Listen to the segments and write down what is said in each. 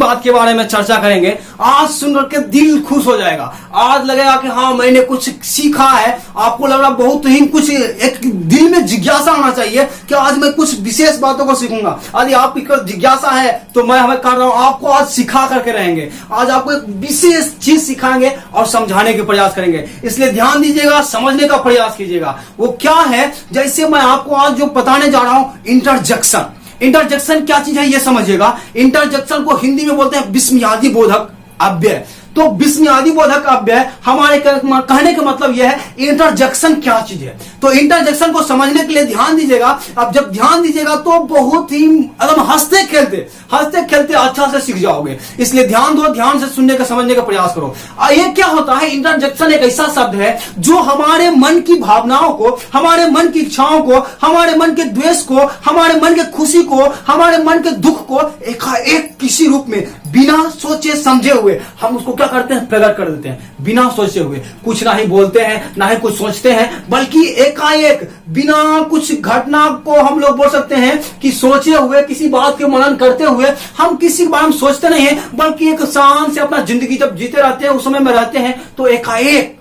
बात के बारे में चर्चा करेंगे। आज सुनकर के दिल खुश हो जाएगा, आज लगेगा कि हाँ मैंने कुछ सीखा है। आपको लग रहा बहुत ही कुछ एक दिल में जिज्ञासा होना चाहिए कि आज मैं कुछ विशेष बातों को सीखूंगा। यदि आपकी जिज्ञासा है तो मैं हमें कर रहा हूं, आपको आज सिखा करके रहेंगे। आज आपको एक विशेष चीज सिखाएंगे और समझाने के प्रयास करेंगे, इसलिए ध्यान दीजिएगा, समझने का प्रयास कीजिएगा। वो क्या है, जैसे मैं आपको आज जो बताने जा रहा हूं, इंटरजेक्शन। इंटरजेक्शन क्या चीज है ये समझिएगा। इंटरजेक्शन को हिंदी में बोलते हैं विस्मयादि बोधक अव्यय। तो विस्मयादि बोधक अव्यय हमारे कहने का मतलब यह है इंटरजेक्शन क्या चीज है। तो इंटरजेक्शन को समझने के लिए ध्यान दीजिएगा। अब जब ध्यान दीजिएगा तो बहुत ही एकदम हंसते खेलते अच्छा से सीख जाओगे। इसलिए ध्यान दो, ध्यान से सुनने का समझने का प्रयास करो। ये क्या होता है, इंटरजेक्शन एक ऐसा शब्द है जो हमारे मन की भावनाओं को, हमारे मन की इच्छाओं को, हमारे मन के द्वेष को, हमारे मन के खुशी को, हमारे मन के दुख को एकाएक किसी रूप में बिना सोचे समझे हुए हम उसको क्या करते हैं, प्रकट कर देते हैं। बिना सोचे हुए कुछ ना ही बोलते हैं, ना ही कुछ सोचते हैं, बल्कि एकाएक बिना कुछ घटना को हम लोग बोल सकते हैं कि सोचे हुए, किसी बात के मनन करते हुए हम किसी के बारे में सोचते नहीं है, बल्कि एक शान से अपना जिंदगी जब जीते रहते हैं, उस समय में रहते हैं, तो एकाएक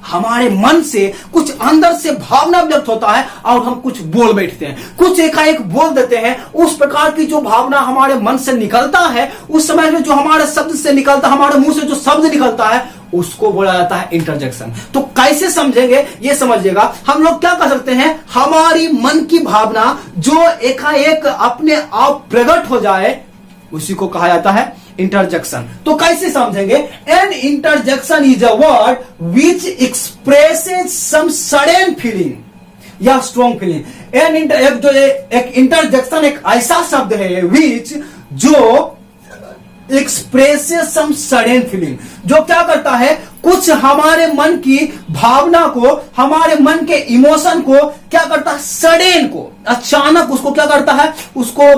हमारे मन से कुछ अंदर से भावना व्यक्त होता है और हम कुछ बोल बैठते हैं, कुछ एकाएक बोल देते हैं। उस प्रकार की जो भावना हमारे मन से निकलता है, उस समय में जो हमारे शब्द से निकलता, हमारे मुंह से जो शब्द निकलता है, उसको बोला जाता है इंटरजेक्शन। तो कैसे समझेंगे ये समझिएगा। हम लोग क्या कर सकते हैं, हमारी मन की भावना जो एकाएक अपने आप प्रकट हो जाए, उसी को कहा जाता है इंटरजेक्शन। तो कैसे समझेंगे, an interjection is a word which expresses some sudden feeling या स्ट्रॉन्ग फीलिंग। एक इंटरजेक्शन एक ऐसा शब्द है विच जो एक्सप्रेसेस सम सडन फीलिंग, जो क्या करता है, कुछ हमारे मन की भावना को, हमारे मन के इमोशन को क्या करता है, सडन को, अचानक उसको क्या करता है, उसको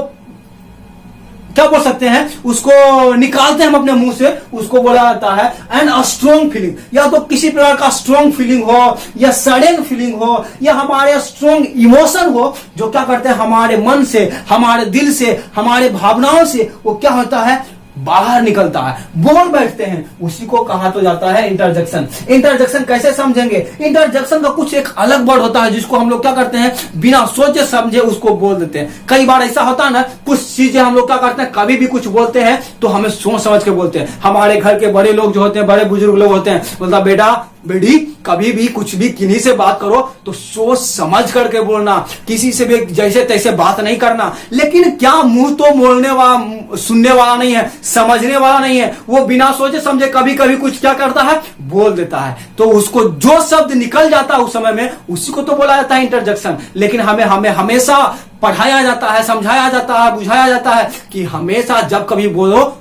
क्या बोल सकते हैं, उसको निकालते हैं हम अपने मुंह से, उसको बोला जाता है एंड अ स्ट्रॉन्ग फीलिंग। या तो किसी प्रकार का स्ट्रॉन्ग फीलिंग हो, या सडन फीलिंग हो, या हमारे स्ट्रॉन्ग इमोशन हो, जो क्या करते हैं हमारे मन से, हमारे दिल से, हमारे भावनाओं से वो क्या होता है, बाहर निकलता है, बोल बैठते हैं, उसी को कहा तो जाता है इंटरजेक्शन। इंटरजेक्शन कैसे समझेंगे, इंटरजेक्शन का कुछ एक अलग वर्ड होता है जिसको हम लोग क्या करते हैं, बिना सोचे समझे उसको बोल देते हैं। कई बार ऐसा होता है ना, कुछ चीजें हम लोग क्या करते हैं, कभी भी कुछ बोलते हैं तो हमें सोच समझ के बोलते हैं। हमारे घर के बड़े लोग जो होते हैं, बड़े बुजुर्ग लोग होते हैं, बोलता बेटा बेटी कभी भी कुछ भी किन्हीं से बात करो तो सोच समझ करके बोलना, किसी से भी जैसे तैसे बात नहीं करना। लेकिन क्या मुंह तो मोड़ने वाला, सुनने वाला नहीं है, समझने वाला नहीं है, वो बिना सोचे समझे कभी कभी कुछ क्या करता है, बोल देता है। तो उसको जो शब्द निकल जाता है उस समय में, उसी को तो बोला जाता है इंटरजेक्शन। लेकिन हमें हमेशा पढ़ाया जाता है, समझाया जाता है, बुझाया जाता है कि हमेशा जब कभी बोलो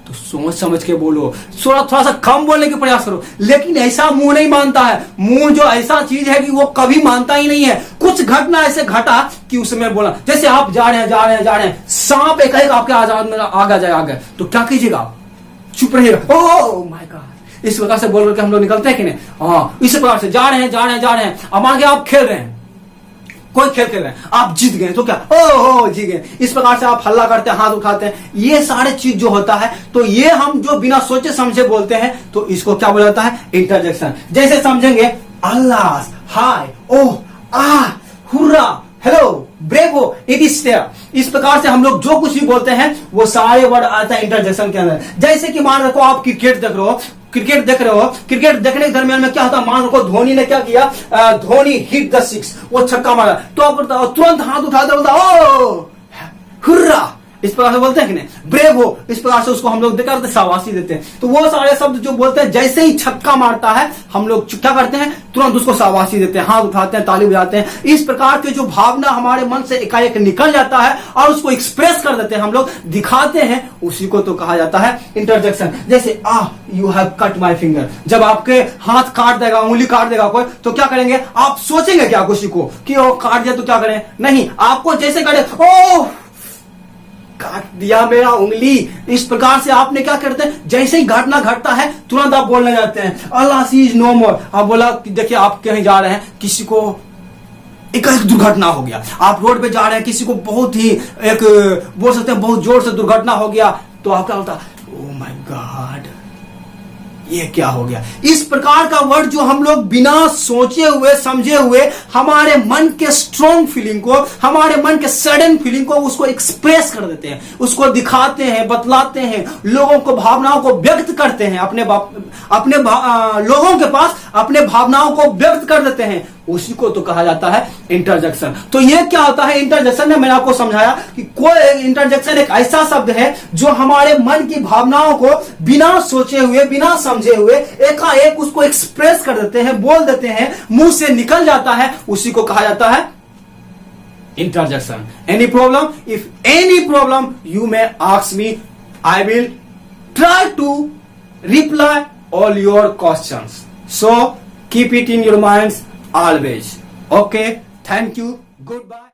तो सोच समझ के बोलो, थोड़ा सा कम बोलने के प्रयास करो। लेकिन ऐसा मुंह नहीं मानता है। मुंह जो ऐसा चीज है कि वो कभी मानता ही नहीं है। कुछ घटना ऐसे घटा कि उसमें बोला, जैसे आप जा रहे हैं, सांप एकाएक आपके आगे जाए आगे, तो क्या कीजिएगा, चुप रहिएगा, ओह माय गॉड, इस प्रकार से बोल करके हम लोग निकलते हैं कि नहीं। हाँ, इस प्रकार से जा रहे हैं, अब आगे आप खेल रहे हैं, कोई खेल खेल रहे हैं, आप जीत गए तो क्या, ओ जीत गए, इस प्रकार से आप हल्ला करते हैं, हाथ उठाते हैं, ये सारे चीज जो होता है, तो ये हम जो बिना सोचे समझे बोलते हैं, तो इसको क्या बोला जाता है, इंटरजेक्शन। जैसे समझेंगे, Allah, hi, oh, ah, hurrah, hello, bravo, it is there. इस प्रकार से हम लोग जो कुछ भी बोलते हैं वो सारे वर्ड आता है इंटरजेक्शन के अंदर। जैसे कि मान रखो आप क्रिकेट देख रहे हो, क्रिकेट देखने के दरमियान में क्या होता है, मान रखो धोनी ने क्या किया, धोनी हिट द सिक्स, वो छक्का मारा, तो तुरंत हाथ उठाते बोलता ओ हुर्रा, इस प्रकार से बोलते हैं कि नहीं, ब्रेव हो, इस प्रकार से उसको हम लोग करते शाबाशी देते हैं। तो वो सारे शब्द जो बोलते हैं, जैसे ही छक्का मारता है हम लोग क्या करते हैं, तुरंत उसको शाबाशी देते हैं, हाथ उठाते हैं, ताली बजाते हैं। इस प्रकार के जो भावना हमारे मन से एकाएक निकल जाता है और उसको एक्सप्रेस कर देते हैं, हम लोग दिखाते हैं, उसी को तो कहा जाता है इंटरजेक्शन। जैसे you have cut my finger, जब आपके हाथ काट देगा, उंगली काट देगा कोई, तो क्या करेंगे, आप सोचेंगे क्या खुशी को कि वो काट दिया तो क्या करें, नहीं, आपको जैसे करे, ओह काट दिया मेरा उंगली, इस प्रकार से आपने क्या करते हैं, जैसे ही घटना घटता है तुरंत आप बोलने जाते हैं, अल्लाह सीज नो मोर। आप बोला कि देखिए आप कहीं जा रहे हैं, किसी को एक दुर्घटना हो गया, आप रोड पे जा रहे हैं, किसी को बहुत ही एक बोल सकते हैं बहुत जोर से दुर्घटना हो गया, तो आपका होता ओ माय गॉड, ये क्या हो गया। इस प्रकार का वर्ड जो हम लोग बिना सोचे हुए समझे हुए हमारे मन के स्ट्रॉन्ग फीलिंग को, हमारे मन के सडन फीलिंग को उसको एक्सप्रेस कर देते हैं, उसको दिखाते हैं, बतलाते हैं, लोगों को भावनाओं को व्यक्त करते हैं, अपने लोगों के पास अपने भावनाओं को व्यक्त कर देते हैं, उसी को तो कहा जाता है इंटरजेक्शन। तो ये क्या होता है इंटरजेक्शन ने मैंने आपको समझाया कि कोई इंटरजेक्शन एक ऐसा शब्द है जो हमारे मन की भावनाओं को बिना सोचे हुए, बिना समझे हुए एकाएक उसको एक्सप्रेस कर देते हैं, बोल देते हैं, मुंह से निकल जाता है, उसी को कहा जाता है interjection. Any problem? If any problem you may ask me, I will try to reply all your questions. So keep it in your minds always. Okay, thank you, goodbye.